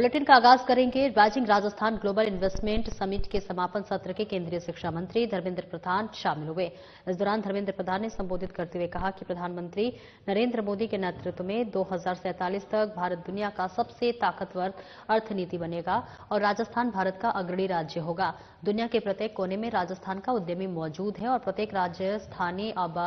Bulletin का आगाज करेंगे। Rising Rajasthan global investment summit के समापन सत्र के केंद्रीय शिक्षा मंत्री धर्मेंद्र प्रधान शामिल हुए। इस दौरान धर्मेंद्र प्रधान ने संबोधित करते हुए कहा कि प्रधानमंत्री नरेंद्र मोदी के नेतृत्व में 2047 तक भारत दुनिया का सबसे ताकतवर अर्थनीति बनेगा और राजस्थान भारत का अग्रणी राज्य होगा। दुनिया के प्रत्येक कोने में राजस्थान का उद्यमी मौजूद है और प्रत्येक राज्य स्थानीय अब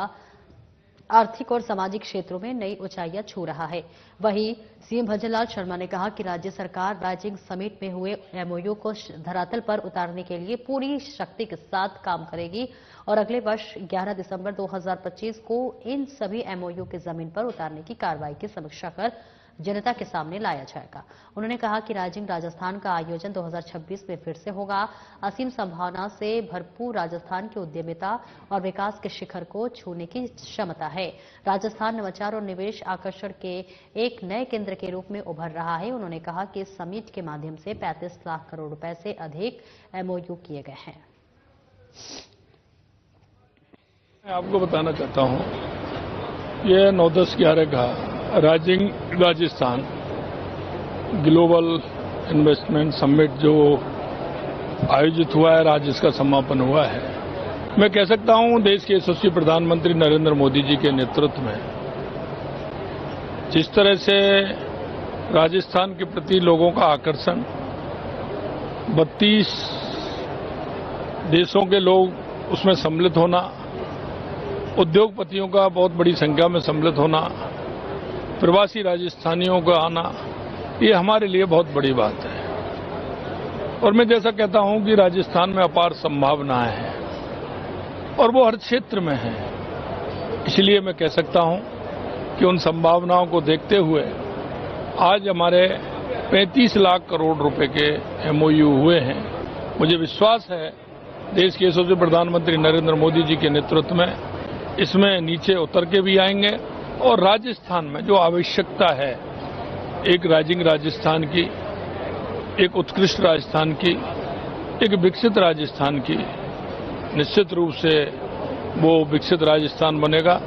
आर्थिक और सामाजिक क्षेत्रों में नई ऊंचाइयां छू रहा है। वहीं सीएम भजनलाल शर्मा ने कहा कि राज्य सरकार राइजिंग समिट में हुए एमओयू को धरातल पर उतारने के लिए पूरी शक्ति के साथ काम करेगी और अगले वर्ष 11 दिसंबर 2025 को इन सभी एमओयू के जमीन पर उतारने की कार्रवाई की समीक्षा कर जनता के सामने लाया जाएगा। उन्होंने कहा कि राइजिंग राजस्थान का आयोजन 2026 में फिर से होगा। असीम संभावना से भरपूर राजस्थान की उद्यमिता और विकास के शिखर को छूने की क्षमता है। राजस्थान नवाचार और निवेश आकर्षण के एक नए केंद्र के रूप में उभर रहा है। उन्होंने कहा कि इस समिट के माध्यम से 35 लाख करोड़ रुपए से अधिक एमओयू किए गए हैं। मैं आपको बताना चाहता हूं, ये 9-10-11 का rising Rajasthan global investment summit जो आयोजित हुआ है, आज इसका समापन हुआ है। मैं कह सकता हूं देश के यशस्वी प्रधानमंत्री नरेंद्र मोदी जी के नेतृत्व में जिस तरह से राजस्थान के प्रति लोगों का आकर्षण, 32 देशों के लोग उसमें सम्मिलित होना, उद्योगपतियों का बहुत बड़ी संख्या में सम्मिलित होना, प्रवासी राजस्थानियों का आना, ये हमारे लिए बहुत बड़ी बात है। और मैं जैसा कहता हूं कि राजस्थान में अपार संभावनाएं हैं और वो हर क्षेत्र में है। इसलिए मैं कह सकता हूं कि उन संभावनाओं को देखते हुए आज हमारे 35 लाख करोड़ रुपए के एमओयू हुए हैं। मुझे विश्वास है देश के यशस्वी प्रधानमंत्री नरेंद्र मोदी जी के नेतृत्व में इसमें नीचे उतर के भी आएंगे और राजस्थान में जो आवश्यकता है एक राइजिंग राजस्थान की, एक उत्कृष्ट राजस्थान की, एक विकसित राजस्थान की, निश्चित रूप से वो विकसित राजस्थान बनेगा।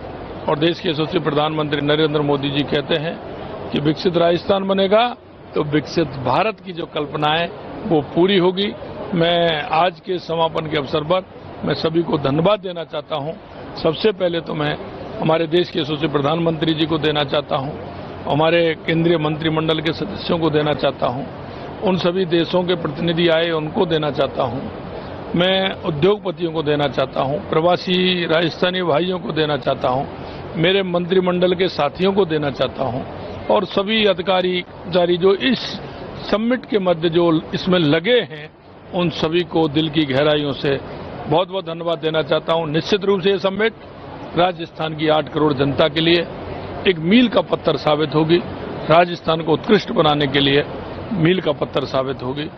और देश के यशस्वी प्रधानमंत्री नरेंद्र मोदी जी कहते हैं कि विकसित राजस्थान बनेगा तो विकसित भारत की जो कल्पना है वो पूरी होगी। मैं आज के समापन के अवसर पर मैं सभी को धन्यवाद देना चाहता हूं। सबसे पहले तो मैं हमारे देश के यशस्वी प्रधानमंत्री जी को देना चाहता हूं, हमारे केंद्रीय मंत्रिमंडल के सदस्यों को देना चाहता हूं, उन सभी देशों के प्रतिनिधि आए उनको देना चाहता हूं, मैं उद्योगपतियों को देना चाहता हूं, प्रवासी राजस्थानी भाइयों को देना चाहता हूं, मेरे मंत्रिमंडल के साथियों को देना चाहता हूं और सभी अधिकारी जो इस समिट के मध्य जो इसमें लगे हैं उन सभी को दिल की गहराइयों से बहुत बहुत धन्यवाद देना चाहता हूं। निश्चित रूप से ये समिट राजस्थान की 8 करोड़ जनता के लिए एक मील का पत्थर साबित होगी, राजस्थान को उत्कृष्ट बनाने के लिए मील का पत्थर साबित होगी।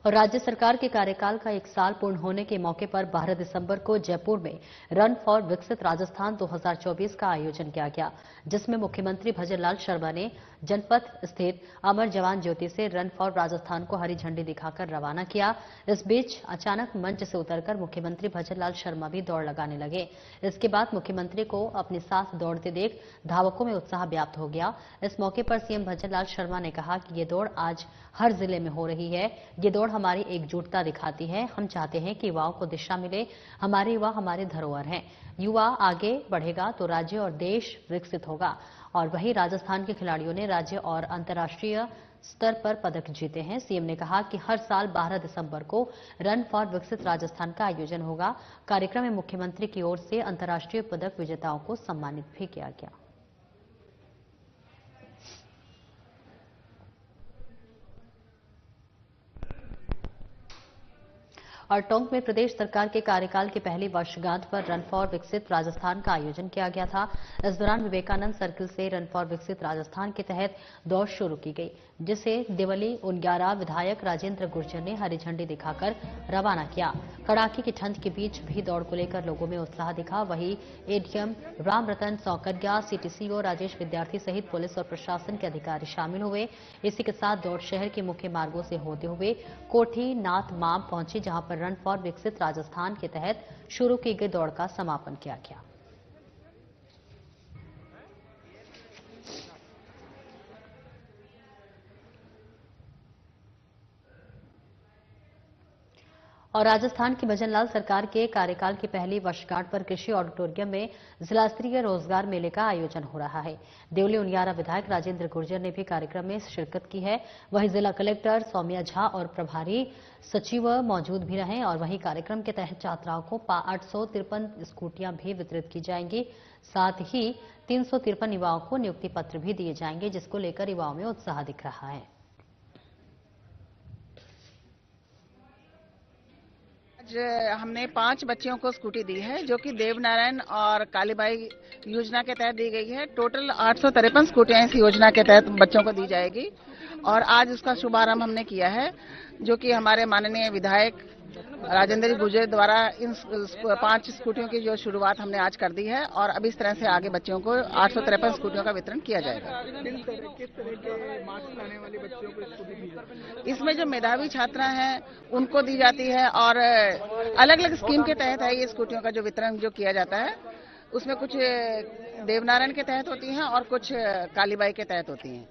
और राज्य सरकार के कार्यकाल का 1 साल पूर्ण होने के मौके पर 12 दिसंबर को जयपुर में रन फॉर विकसित राजस्थान 2024 का आयोजन किया गया, जिसमें मुख्यमंत्री भजनलाल शर्मा ने जनपद स्थित अमर जवान ज्योति से रन फॉर राजस्थान को हरी झंडी दिखाकर रवाना किया। इस बीच अचानक मंच से उतरकर मुख्यमंत्री भजनलाल शर्मा भी दौड़ लगाने लगे। इसके बाद मुख्यमंत्री को अपने साथ दौड़ते देख धावकों में उत्साह व्याप्त हो गया। इस मौके पर सीएम भजनलाल शर्मा ने कहा कि ये दौड़ आज हर जिले में हो रही है। ये दौड़ हमारी एकजुटता दिखाती है। हम चाहते हैं कि युवाओं को दिशा मिले। हमारे युवा हमारे धरोहर हैं। युवा आगे बढ़ेगा तो राज्य और देश विकसित होगा। और वहीं राजस्थान के खिलाड़ियों ने राज्य और अंतर्राष्ट्रीय स्तर पर पदक जीते हैं। सीएम ने कहा कि हर साल 12 दिसंबर को रन फॉर विकसित राजस्थान का आयोजन होगा। कार्यक्रम में मुख्यमंत्री की ओर से अंतर्राष्ट्रीय पदक विजेताओं को सम्मानित भी किया गया। और टोंक में प्रदेश सरकार के कार्यकाल की पहली वर्षगांठ पर रन फॉर विकसित राजस्थान का आयोजन किया गया था। इस दौरान विवेकानंद सर्किल से रन फॉर विकसित राजस्थान के तहत दौड़ शुरू की गई, जिसे दिवली उनग्यारा विधायक राजेंद्र गुर्जर ने हरी झंडी दिखाकर रवाना किया। कड़ाके की ठंड के बीच भी दौड़ को लेकर लोगों में उत्साह दिखा। वहीं एडीएम राम रतन सौकरिया, सीटीसीओ राजेश विद्यार्थी सहित पुलिस और प्रशासन के अधिकारी शामिल हुए। इसी के साथ दौड़ शहर के मुख्य मार्गों से होते हुए कोठी नाथ माम पहुंची, जहां पर रन फॉर विकसित राजस्थान के तहत शुरू की गई दौड़ का समापन किया गया। और राजस्थान की भजनलाल सरकार के कार्यकाल की पहली वर्षगांठ पर कृषि ऑडिटोरियम में जिला स्तरीय रोजगार मेले का आयोजन हो रहा है। देवली उनियारा विधायक राजेंद्र गुर्जर ने भी कार्यक्रम में शिरकत की है। वहीं जिला कलेक्टर सौम्या झा और प्रभारी सचिव मौजूद भी रहे और वहीं कार्यक्रम के तहत छात्राओं को 853 स्कूटियां भी वितरित की जाएंगी। साथ ही 353 युवाओं को नियुक्ति पत्र भी दिए जाएंगे, जिसको लेकर युवाओं में उत्साह दिख रहा है। आज हमने 5 बच्चियों को स्कूटी दी है, जो कि देवनारायण और कालीबाई योजना के तहत दी गई है। टोटल 853 स्कूटियां इस योजना के तहत बच्चों को दी जाएगी और आज उसका शुभारंभ हमने किया है, जो कि हमारे माननीय विधायक राजेंद्र गुर्जर द्वारा इन 5 स्कूटियों की जो शुरुआत हमने आज कर दी है और अब इस तरह से आगे बच्चों को 853 स्कूटियों का वितरण किया जाएगा। किस तरह के मार्क्स लाने वाली बच्चियों को स्कूटी दी जाती है? इसमें जो मेधावी छात्रा हैं उनको दी जाती है और अलग अलग स्कीम के तहत है ये स्कूटियों का जो वितरण जो किया जाता है। उसमें कुछ देवनारायण के तहत होती हैं और कुछ कालीबाई के तहत होती हैं।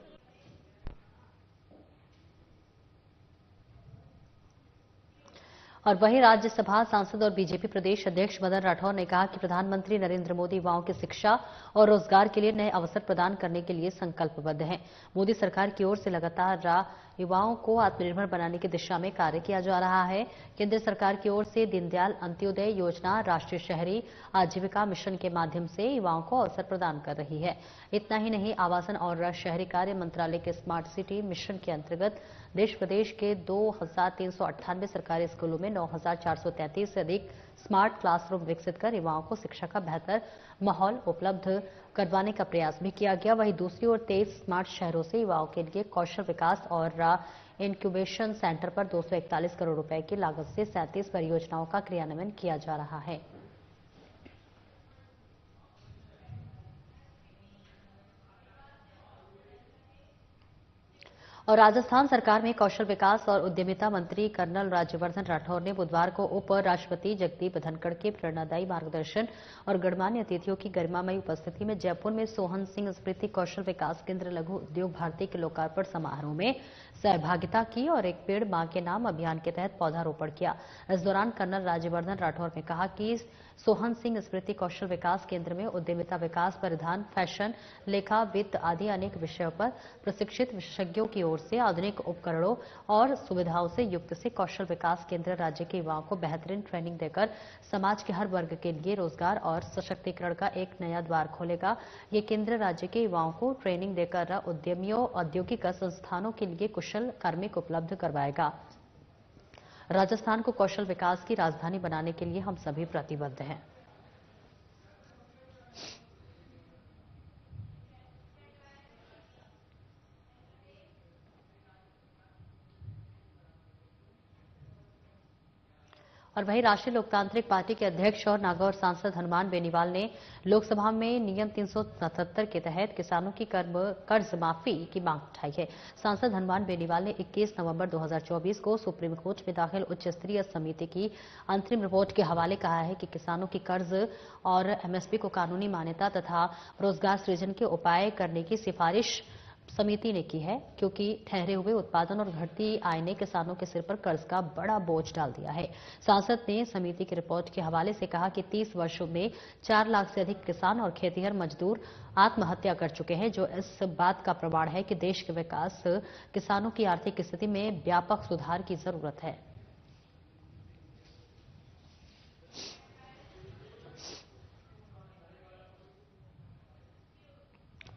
और वहीं राज्यसभा सांसद और बीजेपी प्रदेश अध्यक्ष मदन राठौर ने कहा कि प्रधानमंत्री नरेंद्र मोदी युवाओं की शिक्षा और रोजगार के लिए नए अवसर प्रदान करने के लिए संकल्पबद्ध हैं। मोदी सरकार की ओर से लगातार युवाओं को आत्मनिर्भर बनाने की दिशा में कार्य किया जा रहा है। केंद्र सरकार की ओर से दीनदयाल अंत्योदय योजना राष्ट्रीय शहरी आजीविका मिशन के माध्यम से युवाओं को अवसर प्रदान कर रही है। इतना ही नहीं, आवासन और शहरी कार्य मंत्रालय के स्मार्ट सिटी मिशन के अंतर्गत देश प्रदेश के 2398 सरकारी स्कूलों में 9433 से अधिक स्मार्ट क्लासरूम विकसित कर युवाओं को शिक्षा का बेहतर माहौल उपलब्ध करवाने का प्रयास भी किया गया। वहीं दूसरी ओर 23 स्मार्ट शहरों से युवाओं के लिए कौशल विकास और इंक्यूबेशन सेंटर पर 241 करोड़ रुपए की लागत से 37 परियोजनाओं का क्रियान्वयन किया जा रहा है। और राजस्थान सरकार में कौशल विकास और उद्यमिता मंत्री कर्नल राज्यवर्धन राठौर ने बुधवार को उप राष्ट्रपति जगदीप धनखड़ के प्रेरणादायी मार्गदर्शन और गणमान्य अतिथियों की गरिमामयी उपस्थिति में जयपुर में सोहन सिंह स्मृति कौशल विकास केंद्र लघु उद्योग भारती के लोकार्पण समारोह में सहभागिता की और एक पेड़ मां के नाम अभियान के तहत पौधारोपण किया। इस दौरान कर्नल राज्यवर्धन राठौर ने कहा कि सोहन सिंह स्मृति कौशल विकास केंद्र में उद्यमिता विकास, परिधान, फैशन, लेखा, वित्त आदि अनेक विषयों पर प्रशिक्षित विशेषज्ञों की ओर से आधुनिक उपकरणों और सुविधाओं से युक्त से कौशल विकास केंद्र राज्य के युवाओं को बेहतरीन ट्रेनिंग देकर समाज के हर वर्ग के लिए रोजगार और सशक्तिकरण का एक नया द्वार खोलेगा। ये केंद्र राज्य के युवाओं को ट्रेनिंग देकर उद्यमियों, औद्योगिक संस्थानों के लिए कुशल कार्मिक उपलब्ध करवाएगा। राजस्थान को कौशल विकास की राजधानी बनाने के लिए हम सभी प्रतिबद्ध हैं। और वहीं राष्ट्रीय लोकतांत्रिक पार्टी के अध्यक्ष और नागौर सांसद हनुमान बेनीवाल ने लोकसभा में नियम 377 के तहत किसानों की कर्ज माफी की मांग उठाई है। सांसद हनुमान बेनीवाल ने 21 नवंबर 2024 को सुप्रीम कोर्ट में दाखिल उच्च स्तरीय समिति की अंतरिम रिपोर्ट के हवाले कहा है कि किसानों की कर्ज और एमएसपी को कानूनी मान्यता तथा रोजगार सृजन के उपाय करने की सिफारिश समिति ने की है, क्योंकि ठहरे हुए उत्पादन और घटती आय ने किसानों के सिर पर कर्ज का बड़ा बोझ डाल दिया है। सांसद ने समिति की रिपोर्ट के हवाले से कहा कि 30 वर्षों में 4 लाख से अधिक किसान और खेतिहर मजदूर आत्महत्या कर चुके हैं, जो इस बात का प्रमाण है कि देश के विकास किसानों की आर्थिक स्थिति में व्यापक सुधार की जरूरत है।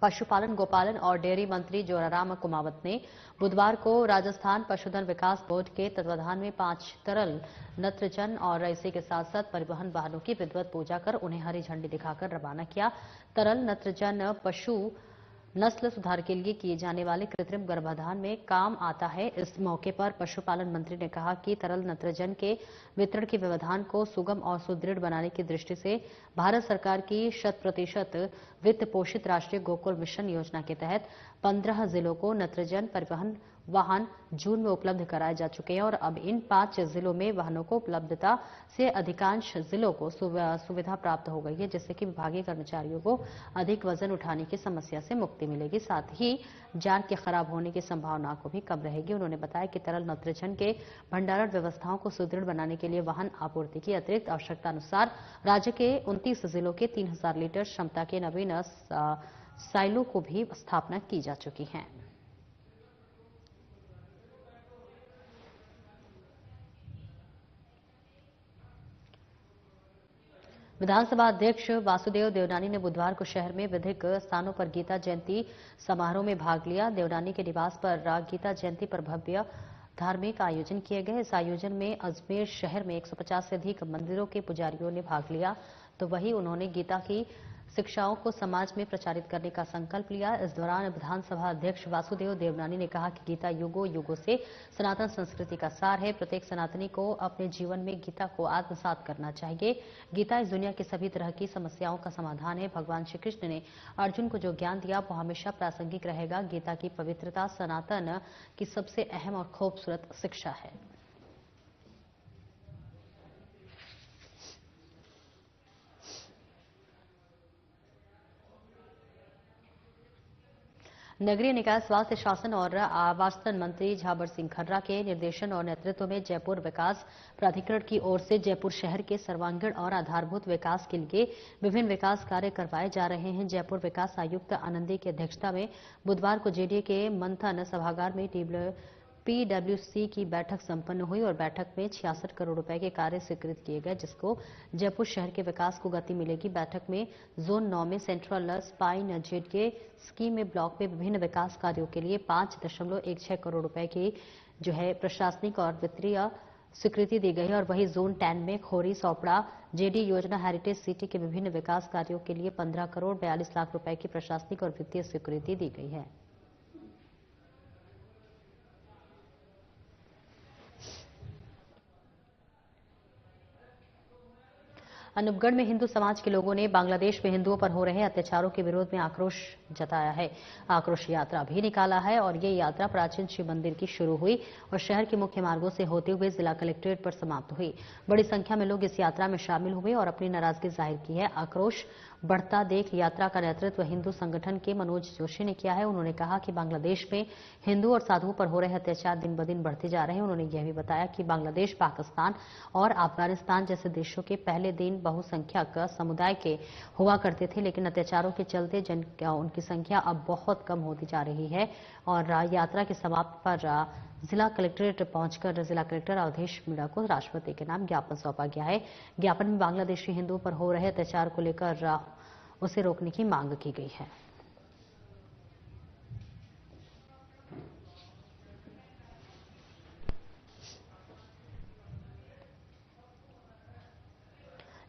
पशुपालन, गोपालन और डेयरी मंत्री जोराराम कुमावत ने बुधवार को राजस्थान पशुधन विकास बोर्ड के तत्वाधान में 5 तरल नत्रजन और इसी के साथ साथ परिवहन वाहनों की विधिवत पूजा कर उन्हें हरी झंडी दिखाकर रवाना किया। तरल नत्रजन पशु नस्ल सुधार के लिए किए जाने वाले कृत्रिम गर्भाधान में काम आता है। इस मौके पर पशुपालन मंत्री ने कहा कि तरल नत्रजन के वितरण के व्यवधान को सुगम और सुदृढ़ बनाने की दृष्टि से भारत सरकार की 100% वित्त पोषित राष्ट्रीय गोकुल मिशन योजना के तहत 15 जिलों को नत्रजन परिवहन वाहन जून में उपलब्ध कराए जा चुके हैं और अब इन 5 जिलों में वाहनों को उपलब्धता से अधिकांश जिलों को सुविधा प्राप्त हो गई है, जिससे कि विभागीय कर्मचारियों को अधिक वजन उठाने की समस्या से मुक्ति मिलेगी। साथ ही जान के खराब होने की संभावना को भी कम रहेगी। उन्होंने बताया कि तरल नाइट्रोजन के भंडारण व्यवस्थाओं को सुदृढ़ बनाने के लिए वाहन आपूर्ति की अतिरिक्त आवश्यकता अनुसार राज्य के 29 जिलों के 3000 लीटर क्षमता के नवीन साइलो को भी स्थापना की जा चुकी है। विधानसभा अध्यक्ष वासुदेव देवनानी ने बुधवार को शहर में विभिन्न स्थानों पर गीता जयंती समारोह में भाग लिया। देवनानी के निवास पर गीता जयंती पर भव्य धार्मिक आयोजन किए गए। इस आयोजन में अजमेर शहर में 150 से अधिक मंदिरों के पुजारियों ने भाग लिया, तो वहीं उन्होंने गीता की शिक्षाओं को समाज में प्रचारित करने का संकल्प लिया। इस दौरान विधानसभा अध्यक्ष वासुदेव देवनानी ने कहा कि गीता युगों युगों से सनातन संस्कृति का सार है। प्रत्येक सनातनी को अपने जीवन में गीता को आत्मसात करना चाहिए। गीता इस दुनिया की सभी तरह की समस्याओं का समाधान है। भगवान श्री कृष्ण ने अर्जुन को जो ज्ञान दिया वो हमेशा प्रासंगिक रहेगा। गीता की पवित्रता सनातन की सबसे अहम और खूबसूरत शिक्षा है। नगरीय निकाय स्वास्थ्य शासन और आवासन मंत्री झाबर सिंह खर्रा के निर्देशन और नेतृत्व में जयपुर विकास प्राधिकरण की ओर से जयपुर शहर के सर्वांगीण और आधारभूत विकास के लिए विभिन्न विकास कार्य करवाए जा रहे हैं। जयपुर विकास आयुक्त आनंदी की अध्यक्षता में बुधवार को जेडीए के मंथन सभागार में पीडब्ल्यूसी की बैठक संपन्न हुई और बैठक में 66 करोड़ रुपए के कार्य स्वीकृत किए गए, जिसको जयपुर शहर के विकास को गति मिलेगी। बैठक में जोन 9 में सेंट्रल स्पाइन जेडीए स्कीम में ब्लॉक में विभिन्न विकास कार्यों के लिए 5.16 करोड़ रुपए की प्रशासनिक और वित्तीय स्वीकृति दी गई है और वहीं जोन 10 में खोरी सोपड़ा जेडी योजना हेरिटेज सिटी के विभिन्न विकास कार्यों के लिए 15 करोड़ 42 लाख रुपए की प्रशासनिक और वित्तीय स्वीकृति दी गई है। अनूपगढ़ में हिंदू समाज के लोगों ने बांग्लादेश में हिंदुओं पर हो रहे अत्याचारों के विरोध में आक्रोश जताया है। आक्रोश यात्रा भी निकाला है और ये यात्रा प्राचीन शिव मंदिर की शुरू हुई और शहर के मुख्य मार्गों से होते हुए जिला कलेक्ट्रेट पर समाप्त हुई। बड़ी संख्या में लोग इस यात्रा में शामिल हुए और अपनी नाराजगी जाहिर की है। आक्रोश बढ़ता देख यात्रा का नेतृत्व हिंदू संगठन के मनोज जोशी ने किया है। उन्होंने कहा कि बांग्लादेश में हिंदू और साधुओं पर हो रहे अत्याचार दिन ब दिन बढ़ते जा रहे हैं। उन्होंने यह भी बताया कि बांग्लादेश, पाकिस्तान और अफगानिस्तान जैसे देशों के पहले दिन बहुसंख्यक समुदाय के हुआ करते थे, लेकिन अत्याचारों के चलते उनकी संख्या अब बहुत कम होती जा रही है। और यात्रा के समाप्ति पर जिला कलेक्ट्रेट पहुंचकर जिला कलेक्टर अवधेश मीणा को राष्ट्रपति के नाम ज्ञापन सौंपा गया है। ज्ञापन में बांग्लादेशी हिंदुओं पर हो रहे अत्याचार को लेकर उसे रोकने की मांग की गई है।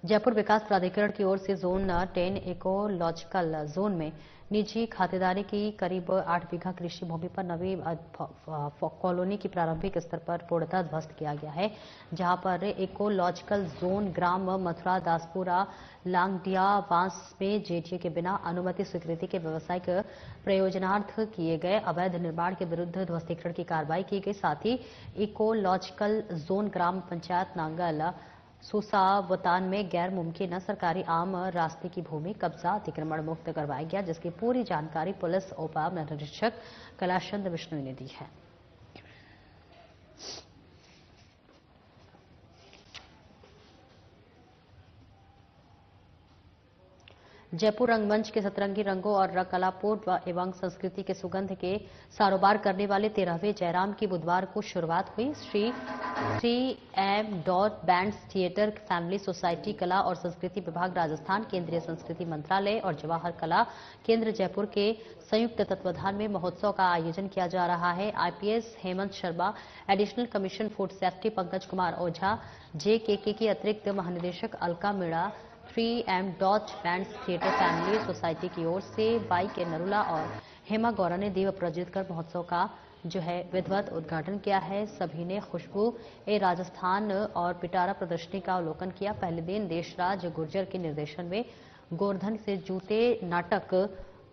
जयपुर विकास प्राधिकरण की ओर से जोन 10 इकोलॉजिकल जोन में निजी खातेदारी की करीब 8 बीघा कृषि भूमि पर नवी कॉलोनी की प्रारंभिक स्तर पर पूर्णतः ध्वस्त किया गया है, जहां पर इकोलॉजिकल जोन ग्राम मथुरा दासपुरा लांगडिया वास में जेडीए के बिना अनुमति स्वीकृति के व्यावसायिक प्रयोजनार्थ किए गए अवैध निर्माण के विरुद्ध ध्वस्तीकरण की कार्रवाई की गई। साथ ही इकोलॉजिकल जोन ग्राम पंचायत नांगल सुसावतान में गैर मुमकिन सरकारी आम रास्ते की भूमि कब्जा अतिक्रमण मुक्त करवाया गया, जिसकी पूरी जानकारी पुलिस उप महानिरीक्षक कैलाशचंद्र विश्नोई ने दी है। जयपुर रंगमंच के सतरंगी रंगों और कलापूर्व एवं संस्कृति के सुगंध के कारोबार करने वाले 13वें जयराम की बुधवार को शुरुआत हुई। Shri M bands theatre family society कला और संस्कृति विभाग राजस्थान, केंद्रीय संस्कृति मंत्रालय और जवाहर कला केंद्र जयपुर के संयुक्त तत्वाधान में महोत्सव का आयोजन किया जा रहा है। IPS Hemant Sharma, additional commission food safety Pankaj Kumar Ojha, JKK की अतिरिक्त महानिदेशक Alka Meena, 3M bands theatre family society की ओर से बाई के नरुला और हेमा गौरा ने दीप प्रज्वलित कर महोत्सव का विधिवत उद्घाटन किया है। सभी ने खुशबू ए राजस्थान और पिटारा प्रदर्शनी का अवलोकन किया। पहले दिन देशराज गुर्जर के निर्देशन में गोवर्धन से जूते नाटक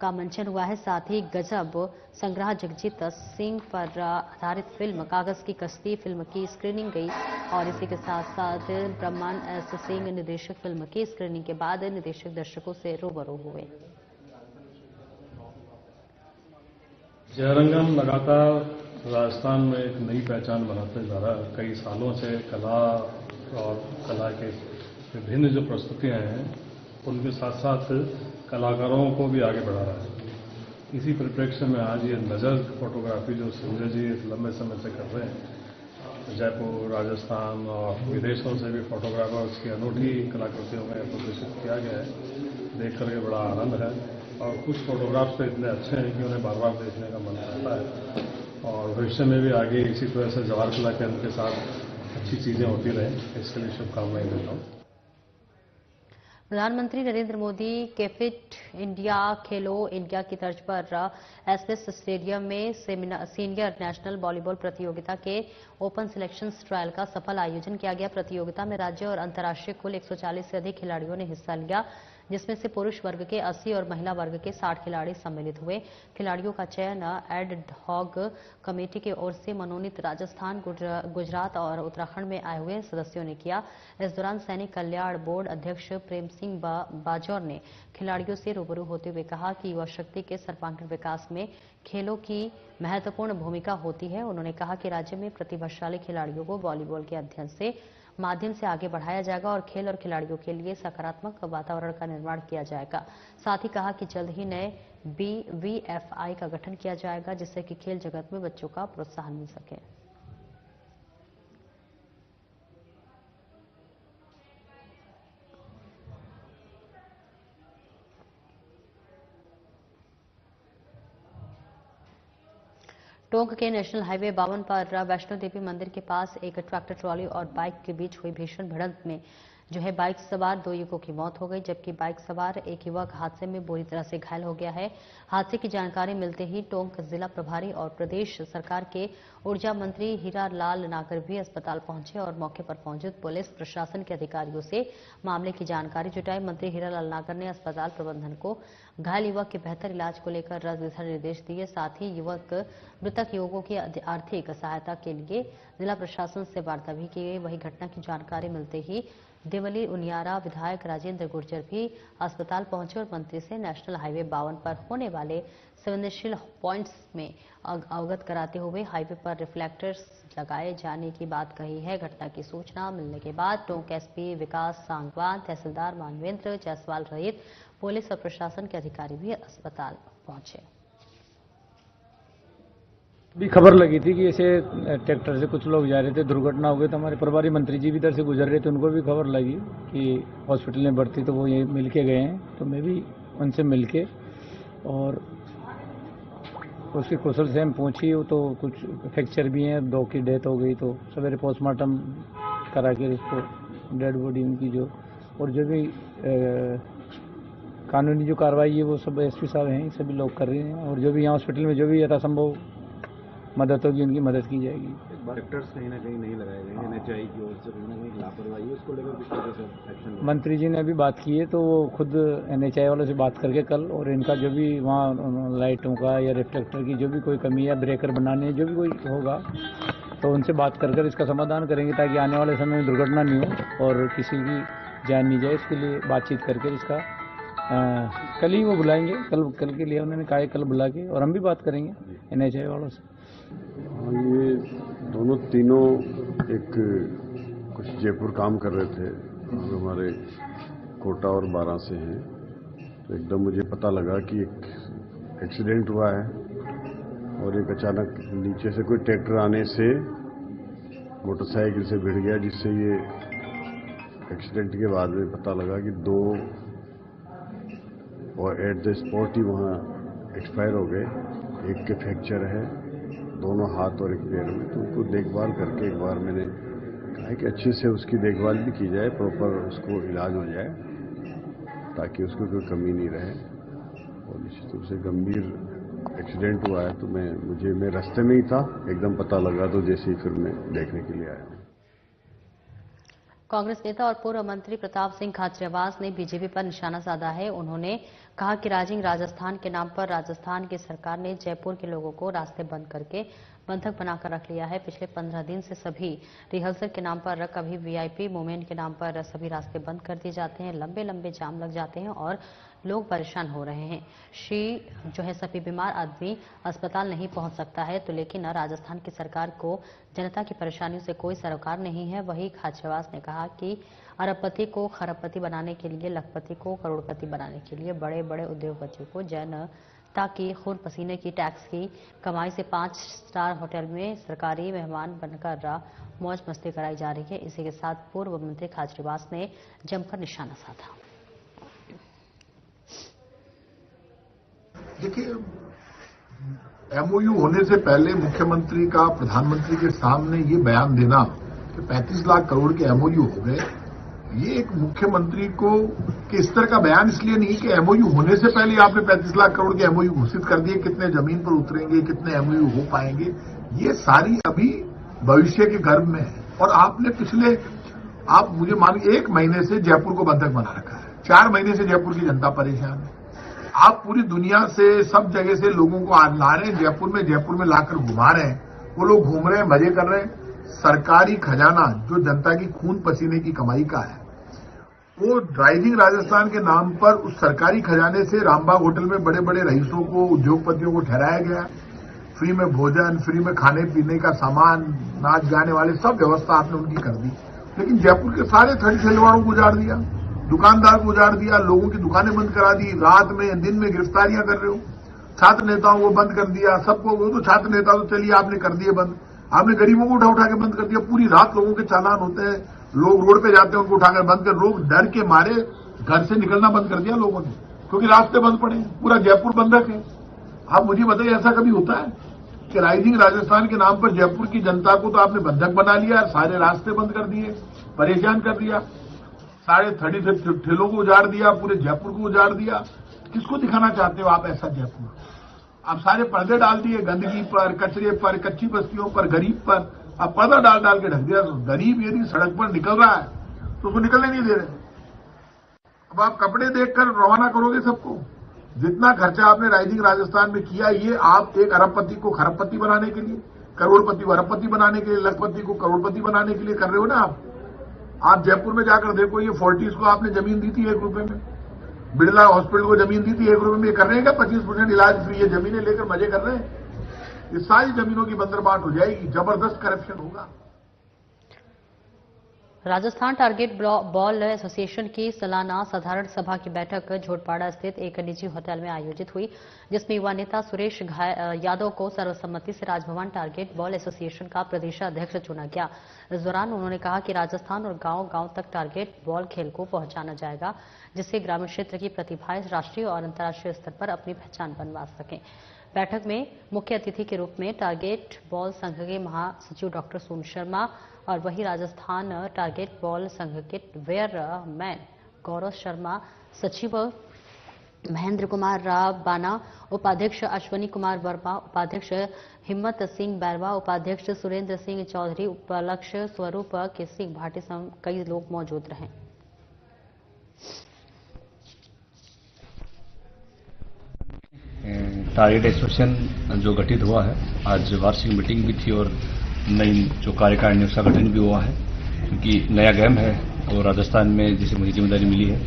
का मंचन हुआ है। साथ ही गजब संग्रह जगजीत सिंह पर आधारित फिल्म कागज की कश्ती फिल्म की स्क्रीनिंग गई और इसी के साथ साथ ब्रह्मांड एस सिंह निदेशक फिल्म की स्क्रीनिंग के बाद निदेशक दर्शकों से रूबरू हुए। जयरंगम लगातार राजस्थान में एक नई पहचान बनाते जा रहा है। कई सालों से कला और कला के विभिन्न जो प्रस्तुतियां हैं उनके साथ साथ कलाकारों को भी आगे बढ़ा रहा है। इसी परिप्रेक्ष्य में आज ये नज़र फोटोग्राफी जो संजय जी लंबे समय से कर रहे हैं, जयपुर, राजस्थान और विदेशों से भी फोटोग्राफर्स की अनूठी कलाकृतियों में प्रदर्शित किया गया है, देख करके बड़ा आनंद है। और कुछ फोटोग्राफ्स तो इतने अच्छे हैं कि उन्हें बार बार देखने का मन करता है और भविष्य में भी आगे इसी तरह से जवाहर कला केंद्र के साथ अच्छी चीजें होती रहें, इसके लिए शुभकामनाएं देता हूँ। प्रधानमंत्री नरेंद्र मोदी के फिट इंडिया खेलो इंडिया की तर्ज पर एसएस स्टेडियम में सीनियर नेशनल वॉलीबॉल प्रतियोगिता के ओपन सिलेक्शंस ट्रायल का सफल आयोजन किया गया। प्रतियोगिता में राज्य और अंतर्राष्ट्रीय कुल 140 से अधिक खिलाड़ियों ने हिस्सा लिया, जिसमें से पुरुष वर्ग के 80 और महिला वर्ग के 60 खिलाड़ी सम्मिलित हुए। खिलाड़ियों का चयन एड हॉक कमेटी की ओर से मनोनीत राजस्थान, गुजरात और उत्तराखंड में आए हुए सदस्यों ने किया। इस दौरान सैनिक कल्याण बोर्ड अध्यक्ष प्रेम सिंह बाजौर ने खिलाड़ियों से रूबरू होते हुए कहा कि युवा शक्ति के सर्वांगीण विकास में खेलों की महत्वपूर्ण भूमिका होती है। उन्होंने कहा कि राज्य में प्रतिभाशाली खिलाड़ियों को वॉलीबॉल के अध्ययन से माध्यम से आगे बढ़ाया जाएगा और खेल और खिलाड़ियों के लिए सकारात्मक वातावरण का निर्माण किया जाएगा। साथ ही कहा कि जल्द ही नए BVFI का गठन किया जाएगा, जिससे कि खेल जगत में बच्चों का प्रोत्साहन मिल सके। टोंक के नेशनल हाईवे 52 पर वैष्णो देवी मंदिर के पास एक ट्रैक्टर ट्रॉली और बाइक के बीच हुई भीषण भिड़ंत में बाइक सवार 2 युवकों की मौत हो गई, जबकि बाइक सवार एक युवक हादसे में बुरी तरह से घायल हो गया है। हादसे की जानकारी मिलते ही टोंक जिला प्रभारी और प्रदेश सरकार के ऊर्जा मंत्री हीरा लाल नागर भी अस्पताल पहुंचे और मौके पर मौजूद पुलिस प्रशासन के अधिकारियों से मामले की जानकारी जुटाई। मंत्री हीरा लाल नागर ने अस्पताल प्रबंधन को घायल युवक के बेहतर इलाज को लेकर दिशा निर्देश दिए। साथ ही मृतक युवकों की आर्थिक सहायता के लिए जिला प्रशासन से वार्ता भी की गई। वही घटना की जानकारी मिलते ही देवली उनियारा विधायक राजेंद्र गुर्जर भी अस्पताल पहुंचे और मंत्री से नेशनल हाईवे 52 पर होने वाले संवेदनशील पॉइंट्स में अवगत कराते हुए हाईवे पर रिफ्लेक्टर्स लगाए जाने की बात कही है। घटना की सूचना मिलने के बाद टोंक एसपी विकास सांगवान, तहसीलदार मानवेंद्र जायसवाल रहित पुलिस और प्रशासन के अधिकारी भी अस्पताल पहुंचे। भी खबर लगी थी कि ऐसे ट्रैक्टर से कुछ लोग जा रहे थे, दुर्घटना हो गई। तो हमारे प्रभारी मंत्री जी भी इधर से गुजर रहे थे, उनको भी खबर लगी कि हॉस्पिटल में भर्ती, तो वो यहीं मिल के गए हैं। तो मैं भी उनसे मिल के और उसके कुशल से हम पहुंची, तो कुछ फ्रैक्चर भी हैं, 2 की डेथ हो गई। तो सवेरे पोस्टमार्टम करा के इसको डेड बॉडी उनकी जो और जो भी कानूनी जो कार्रवाई है वो सब एसपी साहब हैं, सभी लोग कर रहे हैं। और जो भी यहाँ हॉस्पिटल में जो भी यथासंभव मदद होगी उनकी मदद की जाएगी। ट्रैक्टर्स कहीं ना कहीं नहीं लगाए गए, एनएचआई की ओर से कहीं ना कहीं लापरवाही है, उसको लेकर किस तरह से एक्शन? मंत्री जी ने अभी बात की है, तो वो खुद एनएचआई वालों से बात करके कल, और इनका जो भी वहाँ लाइटों का या रिफ्लेक्टर की जो भी कोई कमी है, ब्रेकर बनाने जो भी कोई होगा, तो उनसे बात कर इसका समाधान करेंगे, ताकि आने वाले समय में दुर्घटना नहीं हो और किसी की जान नहीं जाए। इसके लिए बातचीत करके इसका कल ही वो बुलाएंगे, कल के लिए उन्होंने कहा कल बुला के, और हम भी बात करेंगे एनएचआई वालों से। ये दोनों तीनों एक कुछ जयपुर काम कर रहे थे और हमारे कोटा और 12 से हैं। तो एकदम मुझे पता लगा कि एक एक्सीडेंट हुआ है और एक अचानक नीचे से कोई ट्रैक्टर आने से मोटरसाइकिल से भिड़ गया, जिससे ये एक्सीडेंट के बाद में पता लगा कि 2 और एट द स्पॉट ही वहाँ एक्सपायर हो गए। एक के फ्रैक्चर है, दोनों हाथ और एक पैर में। तो उनको देखभाल करके एक बार मैंने कहा कि अच्छे से उसकी देखभाल भी की जाए, प्रॉपर उसको इलाज हो जाए, ताकि उसको कोई कमी नहीं रहे। और निश्चित रूप से गंभीर एक्सीडेंट हुआ है। तो मैं रास्ते में ही था, एकदम पता लगा, तो जैसे ही फिर मैं देखने के लिए आया। कांग्रेस नेता और पूर्व मंत्री प्रताप सिंह खाचरियावास ने बीजेपी पर निशाना साधा है। उन्होंने कहा कि राइजिंग राजस्थान के नाम पर राजस्थान की सरकार ने जयपुर के लोगों को रास्ते बंद करके बंधक बनाकर रख लिया है। पिछले 15 दिन से सभी रिहर्सल के नाम पर कभी वीआईपी मूवमेंट के नाम पर सभी रास्ते बंद कर दिए जाते हैं। लंबे लंबे जाम लग जाते हैं और लोग परेशान हो रहे हैं। सभी बीमार आदमी अस्पताल नहीं पहुंच सकता है तो लेकिन राजस्थान की सरकार को जनता की परेशानियों से कोई सरोकार नहीं है। वही खाचरियावास ने कहा कि अरबपति को खरबपति बनाने के लिए, लखपति को करोड़पति बनाने के लिए बड़े बड़े उद्योगपतियों को जनता की खून पसीने की टैक्स की कमाई से 5 स्टार होटल में सरकारी मेहमान बनकर मौज मस्ती कराई जा रही है। इसी के साथ पूर्व मंत्री खाचरियावास ने जमकर निशाना साधा। देखिए, एमओयू होने से पहले मुख्यमंत्री का प्रधानमंत्री के सामने ये बयान देना कि 35 लाख करोड़ के एमओयू हो गए, ये एक मुख्यमंत्री को कि इस तरह का बयान इसलिए नहीं कि एमओयू होने से पहले आपने 35 लाख करोड़ के एमओयू घोषित कर दिए, कितने जमीन पर उतरेंगे, कितने एमओयू हो पाएंगे, ये सारी अभी भविष्य के गर्भ में है। और आपने आप मुझे मानिए 1 महीने से जयपुर को बंधक बना रखा है। 4 महीने से जयपुर की जनता परेशान है। आप पूरी दुनिया से, सब जगह से लोगों को आज ला रहे हैं जयपुर में लाकर घुमा रहे हैं। वो लोग घूम रहे हैं, मजे कर रहे हैं। सरकारी खजाना जो जनता की खून पसीने की कमाई का है, वो राइजिंग राजस्थान के नाम पर उस सरकारी खजाने से रामबाग होटल में बड़े बड़े रईसों को, उद्योगपतियों को ठहराया गया। फ्री में भोजन, फ्री में खाने पीने का सामान, नाच गाने वाले सब व्यवस्था आपने उनकी कर दी। लेकिन जयपुर के सारे ठेलेवालों को उजाड़ दिया, दुकानदार को उजाड़ दिया, लोगों की दुकानें बंद करा दी। रात में दिन में गिरफ्तारियां कर रहे हो, छात्र नेताओं को बंद कर दिया। सबको, वो तो छात्र नेता तो चलिए आपने कर दिए बंद, आपने गरीबों को उठा के बंद कर दिया। पूरी रात लोगों के चालान होते हैं, लोग रोड पे जाते हैं, उनको उठाकर बंद कर, लोग डर के मारे घर से निकलना बंद कर दिया लोगों ने, क्योंकि रास्ते बंद पड़े हैं। पूरा जयपुर बंधक है। आप मुझे बताइए, ऐसा कभी होता है कि राइजिंग राजस्थान के नाम पर जयपुर की जनता को तो आपने बंधक बना लिया, सारे रास्ते बंद कर दिए, परेशान कर दिया, सारे 30 ठेलों को उजाड़ दिया, पूरे जयपुर को उजाड़ दिया। किसको दिखाना चाहते हो आप ऐसा जयपुर? आप सारे पर्दे डाल दिए, गंदगी पर, कचरे पर, कच्ची बस्तियों पर, गरीब पर आप पर्दा डाल के ढक दिया। तो गरीब यदि सड़क पर निकल रहा है तो उसको निकलने नहीं दे रहे। अब आप कपड़े देखकर रवाना करोगे सबको। जितना खर्चा आपने राइजिंग राजस्थान में किया, ये आप एक अरबपति को खरबपति बनाने के लिए, करोड़पति को अरबपति बनाने के लिए, लखपति को करोड़पति बनाने के लिए कर रहे हो ना आप जयपुर में जाकर देखो, ये फोर्टिस को आपने जमीन दी थी 1 रुपए में, बिरला हॉस्पिटल को जमीन दी थी 1 रुपए में। ये कर रहे हैं क्या? 25% इलाज फ्री, ये जमीनें लेकर मजे कर रहे हैं। ये सारी जमीनों की बंदरबाट हो जाएगी, जबरदस्त करप्शन होगा। राजस्थान टारगेट बॉल एसोसिएशन की सालाना साधारण सभा की बैठक झोटपाड़ा स्थित एक निजी होटल में आयोजित हुई, जिसमें युवा नेता सुरेश यादव को सर्वसम्मति से राजभवन टारगेट बॉल एसोसिएशन का प्रदेशाध्यक्ष चुना गया। इस दौरान उन्होंने कहा कि राजस्थान और गांव-गांव तक टारगेट बॉल खेल को पहुंचाना जाएगा, जिससे ग्रामीण क्षेत्र की प्रतिभाएं राष्ट्रीय और अंतर्राष्ट्रीय स्तर पर अपनी पहचान बनवा सकें। बैठक में मुख्य अतिथि के रूप में टारगेट बॉल संघ के महासचिव डॉक्टर सोनू शर्मा और वही राजस्थान टारगेट बॉल संघ के वेयरमैन गौरव शर्मा, सचिव महेंद्र कुमार राव बाना, उपाध्यक्ष अश्वनी कुमार वर्मा, उपाध्यक्ष हिम्मत सिंह बैरवा, उपाध्यक्ष सुरेंद्र सिंह चौधरी, उपाध्यक्ष स्वरूप के सिंह भाटी समेत कई लोग मौजूद रहे। टारगेट एसोसिएशन जो गठित हुआ है, आज वार्षिक मीटिंग भी थी और नई जो कार्यकारिणी उसका गठन भी हुआ है, क्योंकि नया गेम है और राजस्थान में जिसे मुझे जिम्मेदारी मिली है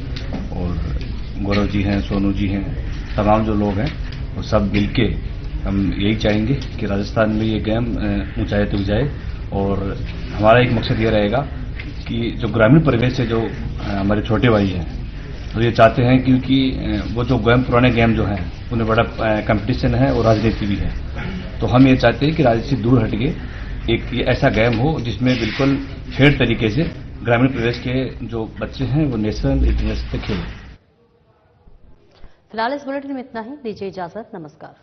और गौरव जी हैं, सोनू जी हैं, तमाम जो लोग हैं वो सब मिलके हम यही चाहेंगे कि राजस्थान में ये गेम ऊंचाई तक जाए। और हमारा एक मकसद ये रहेगा कि जो ग्रामीण परिवेश से जो हमारे छोटे भाई हैं तो ये चाहते हैं, क्योंकि वो जो गेम पुराने गेम जो हैं उन्हें बड़ा कंपटीशन है और राजनीति भी है, तो हम ये चाहते हैं कि राजनीति से दूर हटके एक ऐसा गेम हो जिसमें बिल्कुल फेयर तरीके से ग्रामीण प्रदेश के जो बच्चे हैं वो नेशनल इंटरनेशनल तक खेलें। फिलहाल इस बुलेटिन में इतना ही। दीजिए इजाजत। नमस्कार।